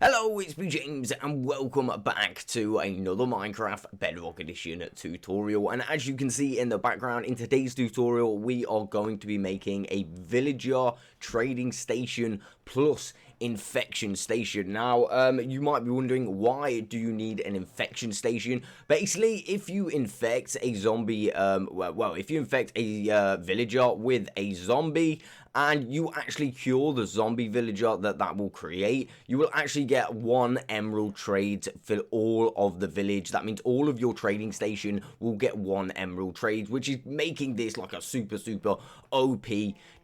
Hello, it's me James and welcome back to another Minecraft Bedrock Edition tutorial. And as you can see in the background, in today's tutorial we are going to be making a villager trading station plus infection station. Now you might be wondering, why do you need an infection station? Basically, if you infect a zombie, if you infect a villager with a zombie and you actually cure the zombie villager that will create, you will actually get 1 emerald trade for all of the village. That means all of your trading station will get 1 emerald trade, which is making this like a super OP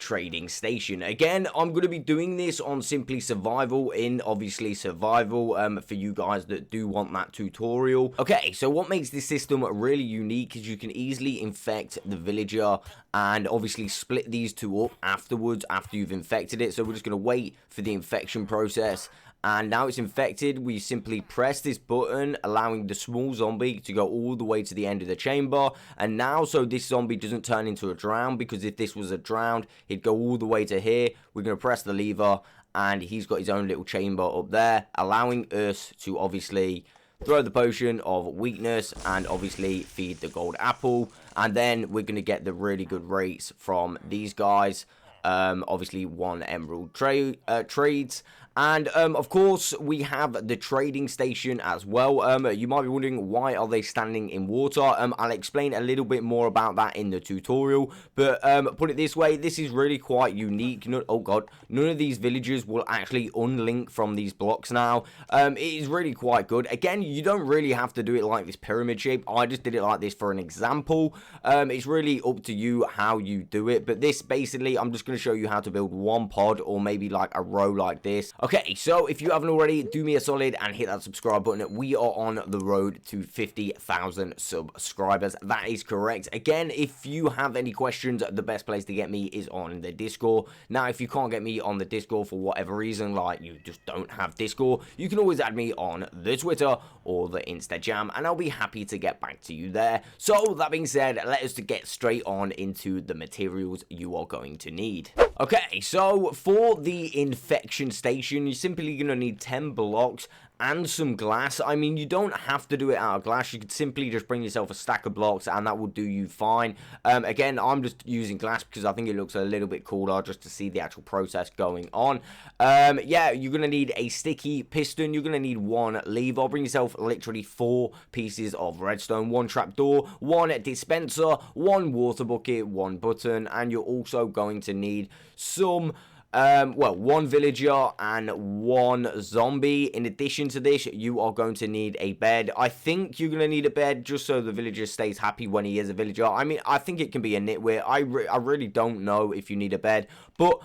trading station. Again, I'm going to be doing this on simply survival, in obviously survival, for you guys that do want that tutorial. Okay, so what makes this system really unique is you can easily infect the villager and obviously split these two up afterwards after you've infected it. So we're just going to wait for the infection process. And now it's infected, we simply press this button, allowing the small zombie to go all the way to the end of the chamber. And now, so this zombie doesn't turn into a drown, because if this was a drowned, he'd go all the way to here. We're going to press the lever, and he's got his own little chamber up there, allowing us to obviously throw the potion of weakness and obviously feed the gold apple. And then we're going to get the really good rates from these guys. Obviously 1 emerald trades. And of course we have the trading station as well. You might be wondering, why are they standing in water? I'll explain a little bit more about that in the tutorial, but put it this way, this is really quite unique. Oh god, none of these villagers will actually unlink from these blocks now. It is really quite good. Again, you don't really have to do it like this pyramid shape. I just did it like this for an example. It's really up to you how you do it, but this basically, I'm just going to show you how to build 1 pod, or maybe like a row like this. Okay, so if you haven't already, do me a solid and hit that subscribe button. We are on the road to 50,000 subscribers. That is correct. Again, if you have any questions, the best place to get me is on the Discord. Now, if you can't get me on the Discord for whatever reason, like you just don't have Discord, you can always add me on the Twitter or the InstaJam, and I'll be happy to get back to you there. So, that being said, let us get straight on into the materials you are going to need. Okay, so for the infection station, you're simply going to need 10 blocks and some glass. I mean, you don't have to do it out of glass. You could simply just bring yourself a stack of blocks and that will do you fine. Again, I'm just using glass because I think it looks a little bit cooler, just to see the actual process going on. Yeah, you're going to need a sticky piston. You're going to need 1 lever. Bring yourself literally 4 pieces of redstone, 1 trapdoor, 1 dispenser, 1 water bucket, 1 button, and you're also going to need some 1 villager and 1 zombie. In addition to this, you are going to need a bed. I think you're going to need a bed just so the villager stays happy when he is a villager. I mean, I think it can be a nitwit. I really don't know if you need a bed. But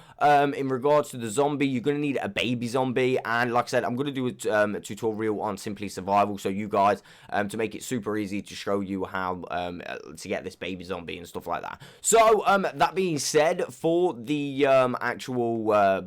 in regards to the zombie, you're going to need a baby zombie. And like I said, I'm going to do a tutorial on simply survival. So you guys, to make it super easy to show you how to get this baby zombie and stuff like that. So that being said, for the actual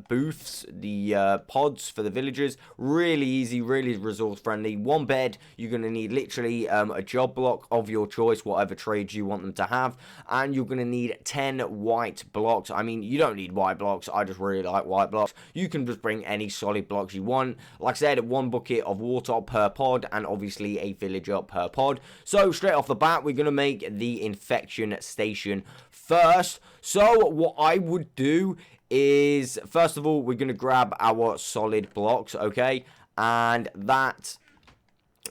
booths, the pods for the villagers, really easy, really resource friendly. 1 bed, you're going to need literally a job block of your choice, whatever trades you want them to have, and you're going to need 10 white blocks. I mean, you don't need white blocks, I just really like white blocks. You can just bring any solid blocks you want. Like I said, 1 bucket of water per pod, and obviously a villager per pod. So straight off the bat, we're going to make the infection station first. So what I would do is, first of all, we're going to grab our solid blocks, okay, and that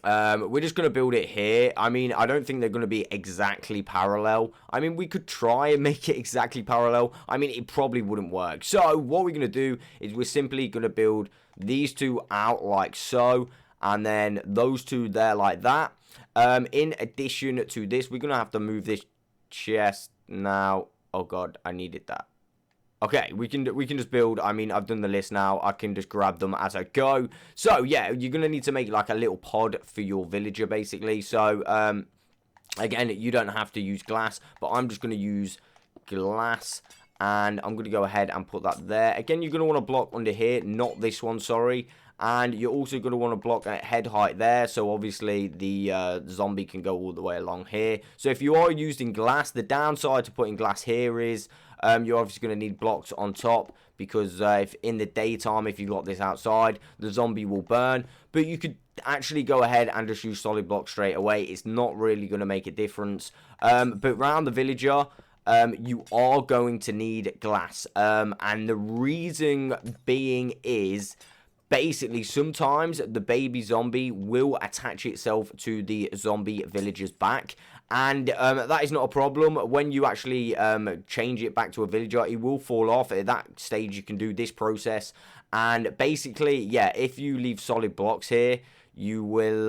we're just going to build it here. I mean, I don't think they're going to be exactly parallel. I mean, we could try and make it exactly parallel. I mean, it probably wouldn't work. So what we're going to do is we're simply going to build these 2 out like so, and then those 2 there like that. In addition to this, we're going to have to move this chest now. Oh god, I needed that. Okay, we can just build. I mean, I've done the list now. I can just grab them as I go. So, yeah, you're going to need to make like a little pod for your villager, basically. So, again, you don't have to use glass, but I'm just going to use glass. And I'm going to go ahead and put that there. Again, you're going to want to block under here, not this one, sorry. And you're also going to want to block at head height there, so obviously the zombie can go all the way along here. So if you are using glass, the downside to putting glass here is you're obviously going to need blocks on top, because if in the daytime, if you got this outside, the zombie will burn. But you could actually go ahead and just use solid blocks straight away. It's not really going to make a difference. But around the villager, you are going to need glass. And the reason being is, basically, sometimes the baby zombie will attach itself to the zombie villager's back. And that is not a problem. When you actually change it back to a villager, it will fall off. At that stage, you can do this process. And basically, yeah, if you leave solid blocks here, you will...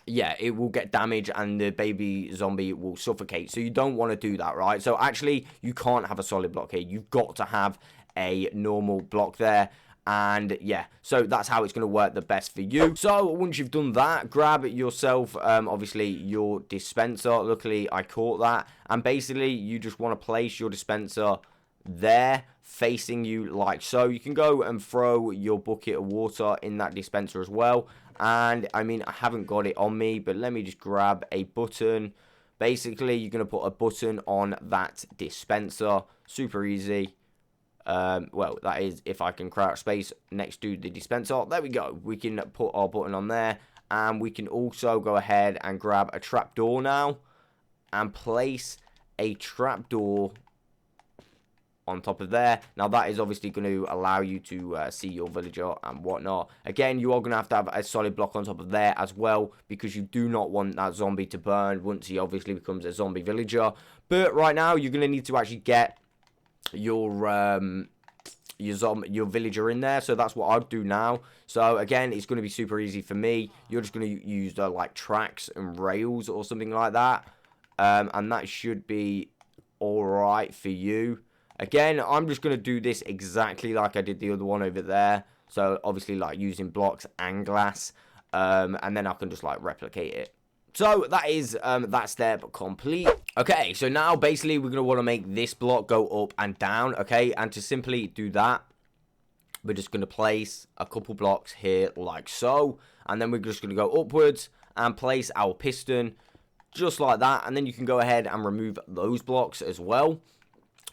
yeah, it will get damaged and the baby zombie will suffocate. So you don't want to do that, right? So actually, you can't have a solid block here. You've got to have a normal block there. And yeah, so that's how it's going to work the best for you. So once you've done that, grab yourself, obviously, your dispenser. Luckily, I caught that. And basically, you just want to place your dispenser there, facing you like so. You can go and throw your bucket of water in that dispenser as well. And I mean, I haven't got it on me, but let me just grab a button. Basically, you're going to put a button on that dispenser. Super easy. Well, that is if I can crouch space next to the dispenser. There we go. We can put our button on there. And we can also go ahead and grab a trapdoor now. And place a trapdoor on top of there. Now, that is obviously going to allow you to see your villager and whatnot. Again, you are going to have a solid block on top of there as well, because you do not want that zombie to burn once he obviously becomes a zombie villager. But right now, you're going to need to actually get your villager in there. So that's what I'd do now. So again, it's going to be super easy for me. You're just going to use like tracks and rails or something like that. And that should be alright for you. Again, I'm just going to do this exactly like I did the other one over there. So, obviously, like, using blocks and glass. And then I can just, like, replicate it. So, that is that step complete. Okay, so now, basically, we're going to want to make this block go up and down, okay? And to simply do that, we're just going to place a couple blocks here like so. And then we're just going to go upwards and place our piston just like that. And then you can go ahead and remove those blocks as well.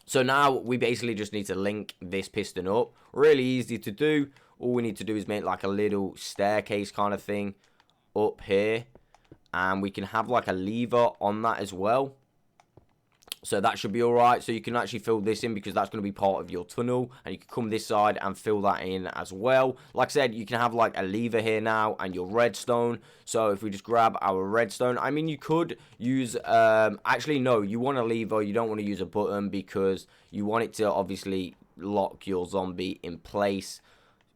So now we basically just need to link this piston up. Really easy to do. All we need to do is make like a little staircase kind of thing up here. And we can have like a lever on that as well. So that should be alright. So you can actually fill this in because that's going to be part of your tunnel. And you can come this side and fill that in as well. Like I said, you can have like a lever here now and your redstone. So if we just grab our redstone, I mean, you could use, actually, no, you want a lever. You don't want to use a button because you want it to obviously lock your zombie in place.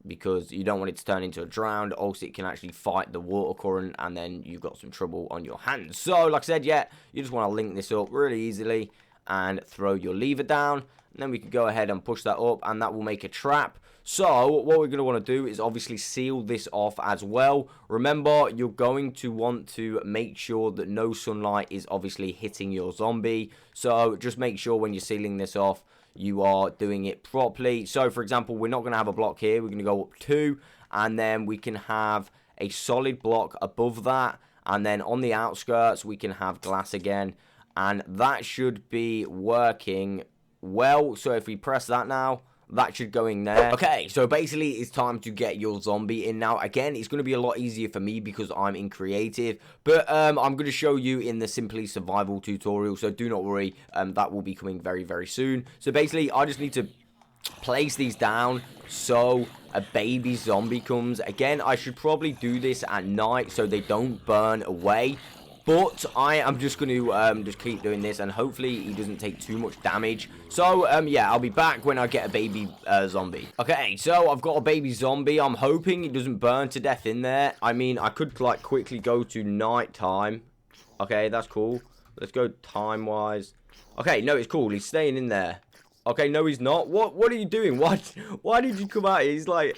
Because you don't want it to turn into a drowned, also it can actually fight the water current, and then you've got some trouble on your hands. So, like I said, yeah, you just want to link this up really easily, and throw your lever down, and then we can go ahead and push that up, and that will make a trap. So, what we're going to want to do is obviously seal this off as well. Remember, you're going to want to make sure that no sunlight is obviously hitting your zombie. So, just make sure when you're sealing this off, you are doing it properly. So, for example, we're not going to have a block here. We're going to go up 2, and then we can have a solid block above that. And then on the outskirts, we can have glass again. And that should be working well. So, if we press that now, that should go in there. Okay, so basically it's time to get your zombie in now. Again, it's going to be a lot easier for me because I'm in creative. But I'm going to show you in the Simply Survival tutorial. So do not worry, that will be coming very, very soon. So basically, I just need to place these down so a baby zombie comes. Again, I should probably do this at night so they don't burn away. But I am just going to just keep doing this, and hopefully he doesn't take too much damage. So, yeah, I'll be back when I get a baby zombie. Okay, so I've got a baby zombie. I'm hoping it doesn't burn to death in there. I mean, I could, like, quickly go to nighttime. Okay, that's cool. Let's go time-wise. Okay, no, it's cool. He's staying in there. Okay, no, he's not. What are you doing? Why did you come out? He's like,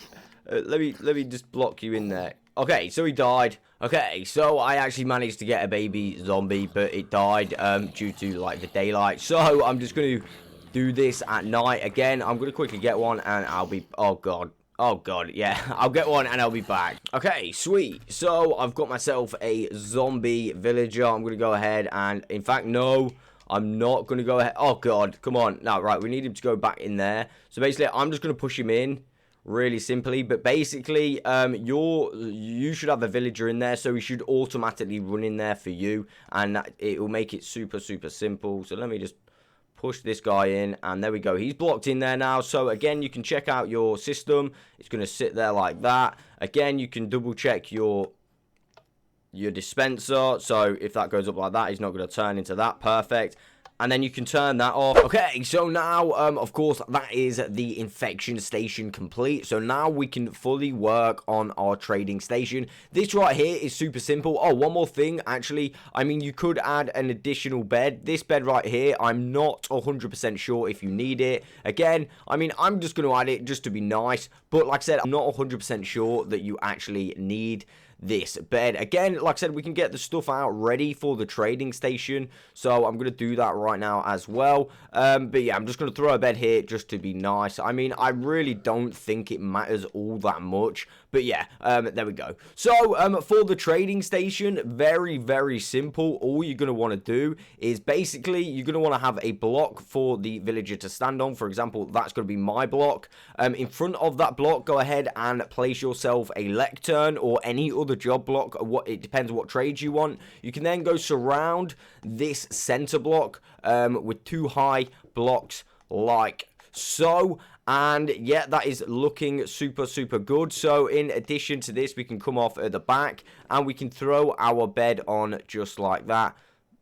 let me just block you in there. Okay, so he died. Okay, so I actually managed to get a baby zombie, but it died due to, like, the daylight. So I'm just going to do this at night. Again, I'm going to quickly get one, and I'll be... Oh, God. Oh, God, yeah. I'll get one and I'll be back. Okay, sweet. So, I've got myself a zombie villager. I'm going to go ahead and... In fact, no, I'm not going to go ahead. Oh, God, come on. No, right, we need him to go back in there. So, basically, I'm just going to push him in. Really simply, but basically, you should have a villager in there, so he should automatically run in there for you, and it will make it super simple. So let me just push this guy in, and there we go. He's blocked in there now. So again, you can check out your system. It's going to sit there like that. Again, you can double check your dispenser. So if that goes up like that, he's not going to turn into that. Perfect. And then you can turn that off. Okay, so now, of course, that is the infection station complete. So now we can fully work on our trading station. This right here is super simple. Oh, one more thing, actually. I mean, you could add an additional bed. This bed right here, I'm not 100% sure if you need it. Again, I mean, I'm just going to add it just to be nice. But like I said, I'm not 100% sure that you actually need this bed. Again, like I said, we can get the stuff out ready for the trading station, so I'm going to do that right now as well. But yeah, I'm just going to throw a bed here just to be nice. I mean, I really don't think it matters all that much, but yeah, there we go. So for the trading station, very simple. All you're going to want to do is basically you're going to want to have a block for the villager to stand on. For example, that's going to be my block. In front of that block, go ahead and place yourself a lectern or any other job block. It depends what trades you want. You can then go surround this center block with 2 high blocks like so. And yeah, that is looking super good. So in addition to this, we can come off at the back and we can throw our bed on just like that.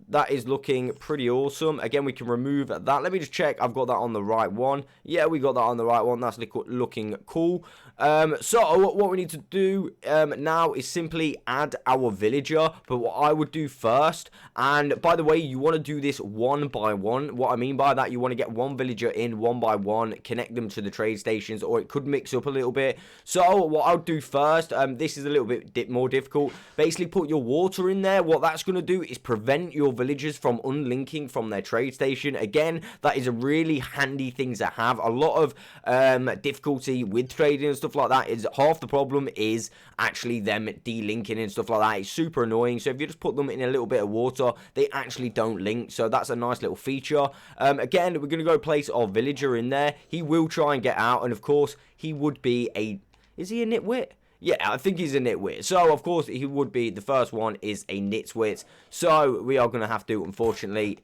That is looking pretty awesome. Again, we can remove that. Let me just check I've got that on the right one. Yeah, we got that on the right one. That's looking cool. So what we need to do now is simply add our villager. But what I would do first, and by the way, you want to do this one by one. What I mean by that, you want to get one villager in one by one, connect them to the trade stations, or it could mix up a little bit. So what I'll do first, this is a little bit more difficult. Basically, put your water in there. What that's going to do is prevent your villagers from unlinking from their trade station. Again, that is a really handy thing to have. A lot of difficulty with trading and stuff like that is half the problem is actually them delinking and stuff like that. It's super annoying. So if you just put them in a little bit of water, they actually don't link. So that's a nice little feature. Again, we're going to go place our villager in there. He will try and get out, and of course he would be is he a nitwit? Yeah, I think he's a nitwit. So, of course, he would be. The first one is a nitwit. So, we are going to have to, unfortunately,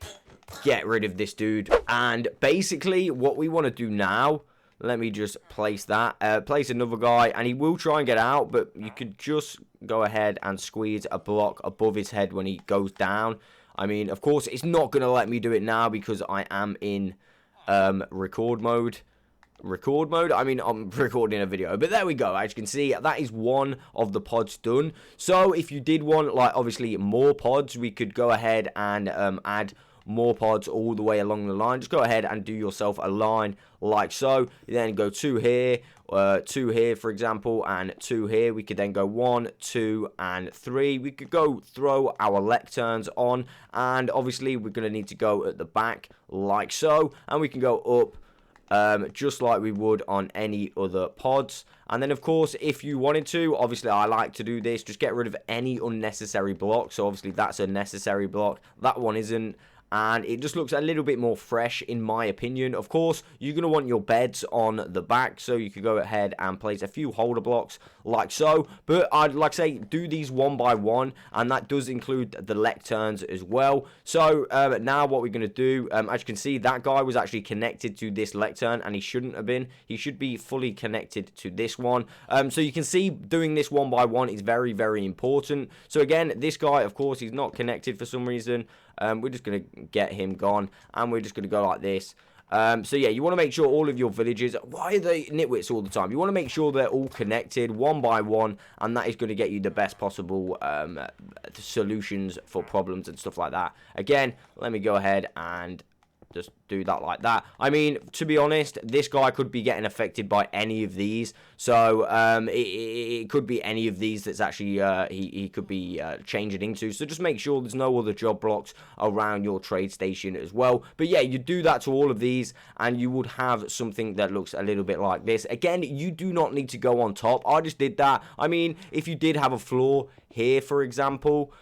get rid of this dude. And basically, what we want to do now, let me just place that. Place another guy, and he will try and get out, but you could just go ahead and squeeze a block above his head when he goes down. I mean, of course, it's not going to let me do it now because I am in record mode. I mean, I'm recording a video, but there we go. As you can see, that is one of the pods done. So if you did want, like, obviously more pods, we could go ahead and add more pods all the way along the line. Just go ahead and do yourself a line like so. Then go 2 here, 2 here, for example, and 2 here. We could then go 1, 2, and 3. We could go throw our lecterns on, and obviously we're going to need to go at the back like so, and we can go up just like we would on any other pods. And then, of course, if you wanted to, obviously I like to do this, just get rid of any unnecessary block. So obviously that's a necessary block, that one isn't, and it just looks a little bit more fresh in my opinion. Of course, you're going to want your beds on the back, so you could go ahead and place a few holder blocks like so, but I'd like to say do these one by one, and that does include the lecterns as well. So now what we're going to do, as you can see, that guy was actually connected to this lectern, and he shouldn't have been. He should be fully connected to this one. So you can see doing this one by one is very important. So again, this guy, of course, he's not connected for some reason. We're just going to get him gone, and we're just going to go like this. So yeah, you want to make sure all of your villages, why are they nitwits all the time? You want to make sure they're all connected one by one, and that is going to get you the best possible solutions for problems and stuff like that. Again, let me go ahead and just do that like that. I mean, to be honest, this guy could be getting affected by any of these. So it could be any of these that's actually he could be changing into. So just make sure there's no other job blocks around your trade station as well. But yeah, you do that to all of these and you would have something that looks a little bit like this. Again, you do not need to go on top. I just did that. I mean, if you did have a floor here, for example,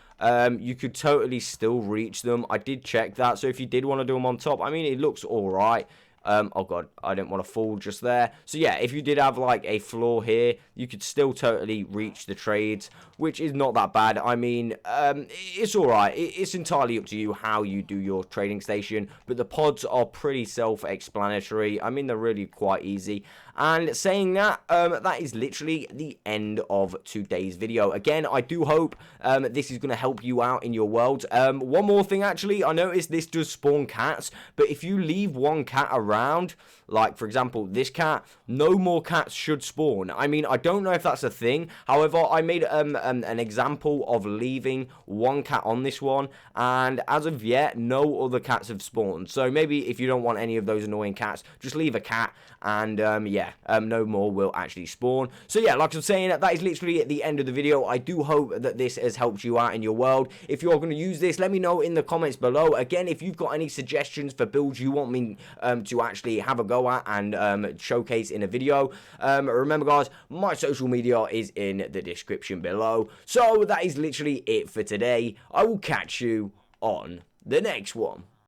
you could totally still reach them. I did check that, so if you did want to do them on top, I mean, it looks alright. Oh god, I didn't want to fall just there. So yeah, if you did have like a floor here, you could still totally reach the trades, which is not that bad. I mean, it's alright. It's entirely up to you how you do your trading station, but the pods are pretty self-explanatory. I mean, they're really quite easy. And saying that, that is literally the end of today's video. Again, I do hope this is going to help you out in your world. One more thing, actually, I noticed this does spawn cats, but if you leave one cat around, like for example this cat, no more cats should spawn. I mean, I don't know if that's a thing. However, I made an example of leaving one cat on this one, and as of yet, no other cats have spawned. So maybe if you don't want any of those annoying cats, just leave a cat, and yeah, no more will actually spawn. So yeah, like I was saying, that is literally at the end of the video. I do hope that this has helped you out in your world. If you're going to use this, let me know in the comments below. Again, if you've got any suggestions for builds you want me to actually have a go at and showcase in a video, remember guys, my social media is in the description below. So that is literally it for today. I will catch you on the next one.